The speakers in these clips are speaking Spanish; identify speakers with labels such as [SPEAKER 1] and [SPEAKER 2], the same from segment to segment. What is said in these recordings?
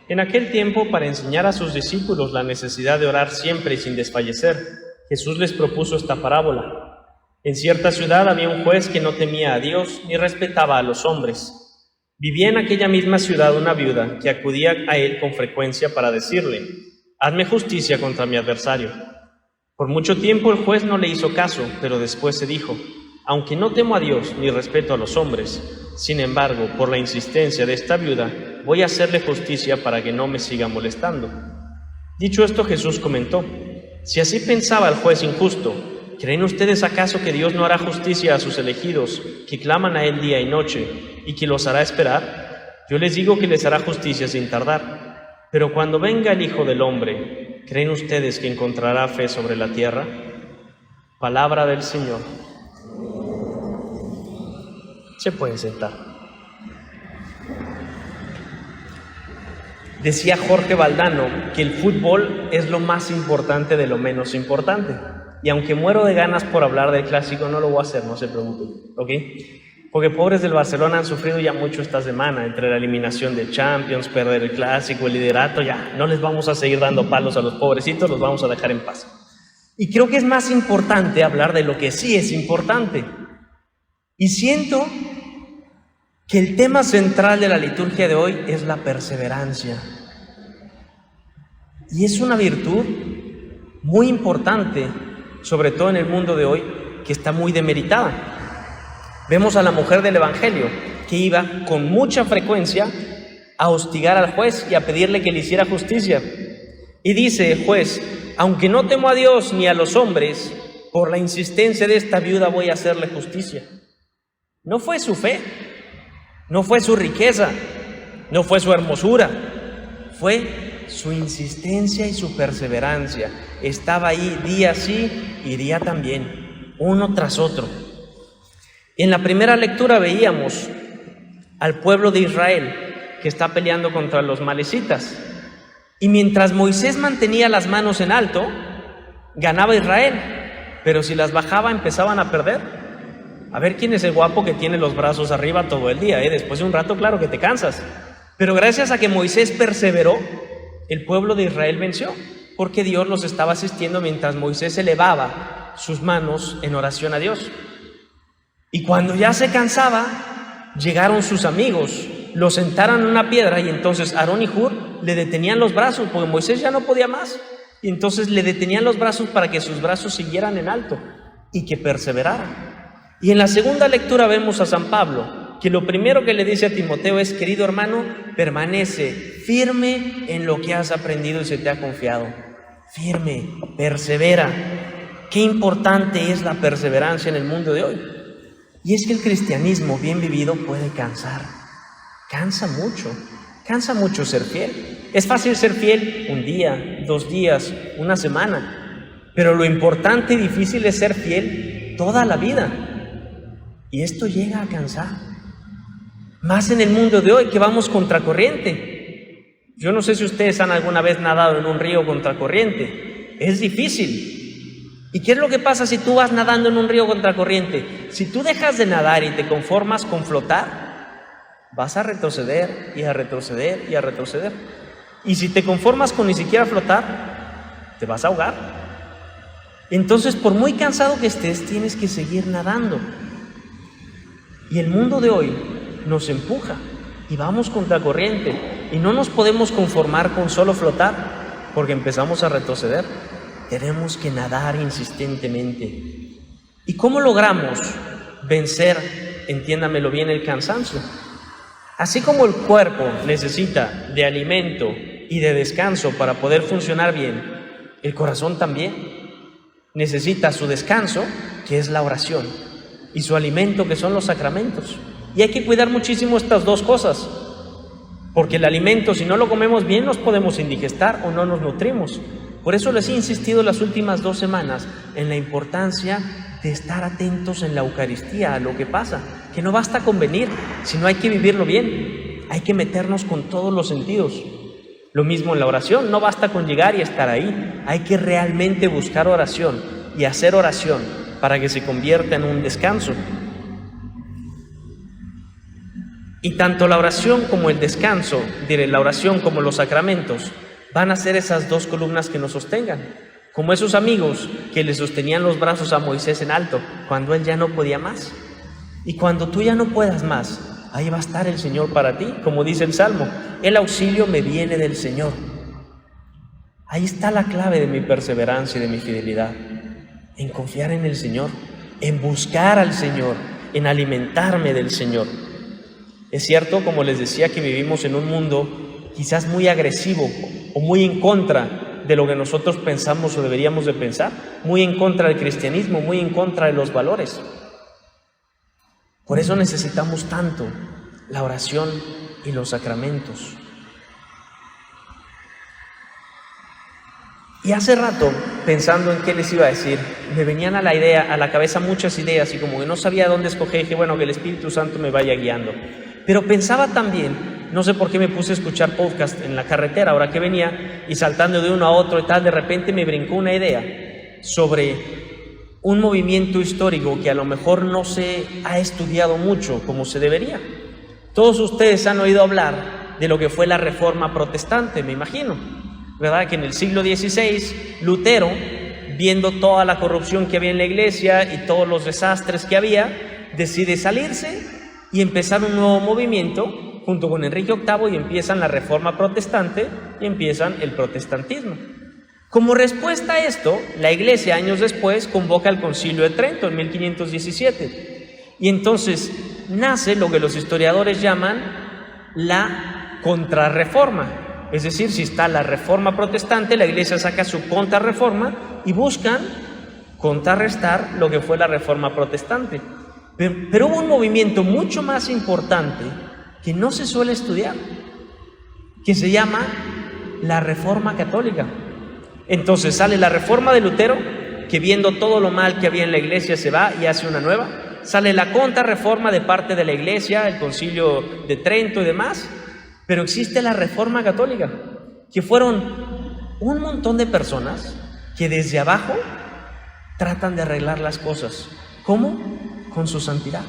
[SPEAKER 1] En aquel tiempo, para enseñar a sus discípulos la necesidad de orar siempre y sin desfallecer, Jesús les propuso esta parábola. En cierta ciudad había un juez que no temía a Dios ni respetaba a los hombres. Vivía en aquella misma ciudad una viuda que acudía a él con frecuencia para decirle: «Hazme justicia contra mi adversario». Por mucho tiempo el juez no le hizo caso, pero después se dijo: «Aunque no temo a Dios ni respeto a los hombres, sin embargo, por la insistencia de esta viuda, voy a hacerle justicia para que no me siga molestando». Dicho esto, Jesús comentó: «Si así pensaba el juez injusto, ¿creen ustedes acaso que Dios no hará justicia a sus elegidos, que claman a Él día y noche, y que los hará esperar? Yo les digo que les hará justicia sin tardar. Pero cuando venga el Hijo del Hombre, ¿creen ustedes que encontrará fe sobre la tierra?». Palabra del Señor. Se pueden sentar. Decía Jorge Valdano que el fútbol es lo más importante de lo menos importante. Y aunque muero de ganas por hablar del clásico, no lo voy a hacer, no se preocupen, ¿ok? Porque pobres del Barcelona han sufrido ya mucho esta semana, entre la eliminación de Champions, perder el clásico, el liderato, ya no les vamos a seguir dando palos a los pobrecitos, los vamos a dejar en paz. Y creo que es más importante hablar de lo que sí es importante. Y siento que el tema central de la liturgia de hoy es la perseverancia. Y es una virtud muy importante, sobre todo en el mundo de hoy, que está muy demeritada. Vemos a la mujer del Evangelio que iba con mucha frecuencia a hostigar al juez y a pedirle que le hiciera justicia. Y dice el juez: «Aunque no temo a Dios ni a los hombres, por la insistencia de esta viuda voy a hacerle justicia». No fue su fe, no fue su riqueza, no fue su hermosura, fue su insistencia y su perseverancia. Estaba ahí día sí y día también, uno tras otro. En la primera lectura veíamos al pueblo de Israel que está peleando contra los malecitas. Y mientras Moisés mantenía las manos en alto, ganaba Israel. Pero si las bajaba, empezaban a perder. A ver quién es el guapo que tiene los brazos arriba todo el día, ¿eh? Después de un rato, claro que te cansas. Pero gracias a que Moisés perseveró, el pueblo de Israel venció, porque Dios los estaba asistiendo mientras Moisés elevaba sus manos en oración a Dios. Y cuando ya se cansaba, llegaron sus amigos, lo sentaron en una piedra y entonces Aarón y Hur le detenían los brazos, porque Moisés ya no podía más. Y entonces le detenían los brazos para que sus brazos siguieran en alto y que perseverara. Y en la segunda lectura vemos a San Pablo, que lo primero que le dice a Timoteo es: «Querido hermano, permanece firme en lo que has aprendido y se te ha confiado». Firme, persevera. Qué importante es la perseverancia en el mundo de hoy. Y es que el cristianismo bien vivido puede cansar. Cansa mucho ser fiel. Es fácil ser fiel un día, 2 días, una semana, pero lo importante y difícil es ser fiel toda la vida. Y esto llega a cansar. Más en el mundo de hoy, que vamos contracorriente. Yo no sé si ustedes han alguna vez nadado en un río contracorriente. Es difícil. ¿Y qué es lo que pasa si tú vas nadando en un río contracorriente? Si tú dejas de nadar y te conformas con flotar, vas a retroceder y a retroceder y a retroceder. Y si te conformas con ni siquiera flotar, te vas a ahogar. Entonces, por muy cansado que estés, tienes que seguir nadando. Y el mundo de hoy nos empuja y vamos contracorriente. Y no nos podemos conformar con solo flotar, porque empezamos a retroceder. Tenemos que nadar insistentemente. ¿Y cómo logramos vencer, entiéndamelo bien, el cansancio? Así como el cuerpo necesita de alimento y de descanso para poder funcionar bien, el corazón también necesita su descanso, que es la oración, y su alimento, que son los sacramentos. Y hay que cuidar muchísimo estas dos cosas, porque el alimento, si no lo comemos bien, nos podemos indigestar o no nos nutrimos. Por eso les he insistido las últimas 2 semanas en la importancia de estar atentos en la Eucaristía a lo que pasa, que no basta con venir, sino hay que vivirlo bien, hay que meternos con todos los sentidos. Lo mismo en la oración, no basta con llegar y estar ahí, hay que realmente buscar oración y hacer oración para que se convierta en un descanso. Y tanto la oración como el descanso, la oración como los sacramentos, van a ser esas dos columnas que nos sostengan, como esos amigos que le sostenían los brazos a Moisés en alto cuando él ya no podía más. Y cuando tú ya no puedas más, ahí va a estar el Señor para ti, como dice el Salmo: el auxilio me viene del Señor. Ahí está la clave de mi perseverancia y de mi fidelidad, en confiar en el Señor, en buscar al Señor, en alimentarme del Señor. Es cierto, como les decía, que vivimos en un mundo quizás muy agresivo o muy en contra de lo que nosotros pensamos o deberíamos de pensar, muy en contra del cristianismo, muy en contra de los valores. Por eso necesitamos tanto la oración y los sacramentos. Y hace rato, pensando en qué les iba a decir, me venían a la cabeza muchas ideas y como que no sabía dónde escoger, dije, bueno, que el Espíritu Santo me vaya guiando. Pero pensaba también, no sé por qué me puse a escuchar podcast en la carretera ahora que venía, y saltando de uno a otro y tal, de repente me brincó una idea sobre un movimiento histórico que a lo mejor no se ha estudiado mucho como se debería. Todos ustedes han oído hablar de lo que fue la Reforma Protestante, me imagino, ¿verdad? Que en el siglo XVI, Lutero, viendo toda la corrupción que había en la iglesia y todos los desastres que había, decide salirse y empezar un nuevo movimiento junto con Enrique VIII, y empiezan la Reforma Protestante y empiezan el protestantismo. Como respuesta a esto, la iglesia años después convoca el Concilio de Trento en 1517, y entonces nace lo que los historiadores llaman la contrarreforma. Es decir, si está la Reforma Protestante, la iglesia saca su contrarreforma y buscan contrarrestar lo que fue la Reforma Protestante. Pero hubo un movimiento mucho más importante que no se suele estudiar, que se llama la Reforma Católica. Entonces sale la Reforma de Lutero, que viendo todo lo mal que había en la iglesia se va y hace una nueva. Sale la contrarreforma de parte de la iglesia, el Concilio de Trento y demás. Pero existe la Reforma Católica, que fueron un montón de personas que desde abajo tratan de arreglar las cosas. ¿Cómo? Con su santidad.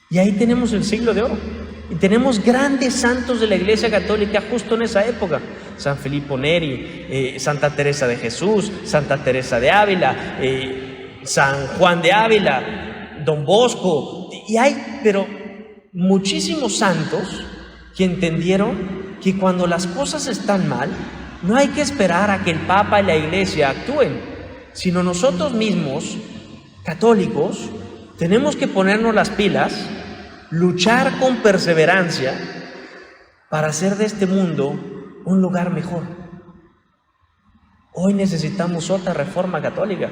[SPEAKER 1] Y ahí tenemos el siglo de oro. Y tenemos grandes santos de la Iglesia Católica justo en esa época. San Filippo Neri, Santa Teresa de Jesús, Santa Teresa de Ávila, San Juan de Ávila, Don Bosco. Y hay, pero muchísimos santos que entendieron que cuando las cosas están mal, no hay que esperar a que el Papa y la Iglesia actúen, sino nosotros mismos, católicos, tenemos que ponernos las pilas, luchar con perseverancia para hacer de este mundo un lugar mejor. Hoy necesitamos otra reforma católica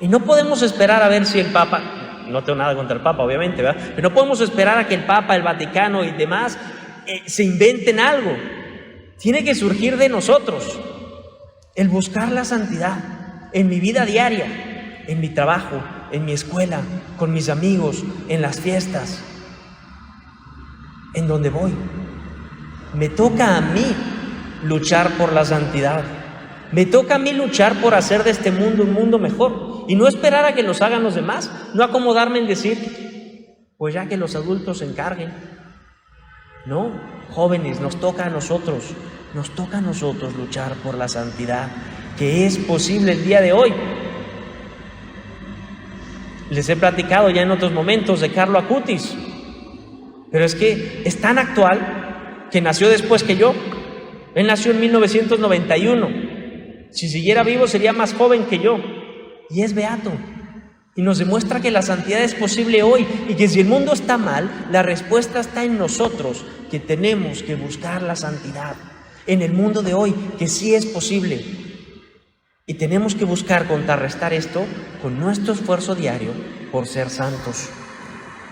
[SPEAKER 1] y no podemos esperar a ver si el Papa, no tengo nada contra el Papa obviamente, ¿verdad? Pero no podemos esperar a que el Papa, el Vaticano y demás se inventen algo. Tiene que surgir de nosotros el buscar la santidad en mi vida diaria, en mi trabajo, en mi escuela, con mis amigos, en las fiestas, en donde voy. Me toca a mí luchar por la santidad. Me toca a mí luchar por hacer de este mundo un mundo mejor y no esperar a que los hagan los demás, no acomodarme en decir, pues ya que los adultos se encarguen. No, jóvenes, nos toca a nosotros luchar por la santidad, que es posible el día de hoy. Les he platicado ya en otros momentos de Carlo Acutis, pero es que es tan actual que nació después que yo. Él nació en 1991. Si siguiera vivo sería más joven que yo, y es beato, y nos demuestra que la santidad es posible hoy, y que si el mundo está mal, la respuesta está en nosotros, que tenemos que buscar la santidad en el mundo de hoy, que sí es posible, y tenemos que buscar contrarrestar esto con nuestro esfuerzo diario por ser santos.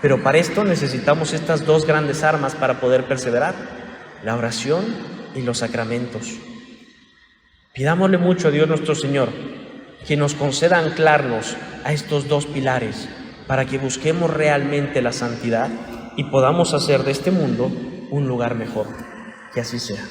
[SPEAKER 1] Pero para esto necesitamos estas dos grandes armas para poder perseverar: la oración y los sacramentos. Pidámosle mucho a Dios nuestro Señor que nos conceda anclarnos a estos dos pilares para que busquemos realmente la santidad y podamos hacer de este mundo un lugar mejor. Que así sea.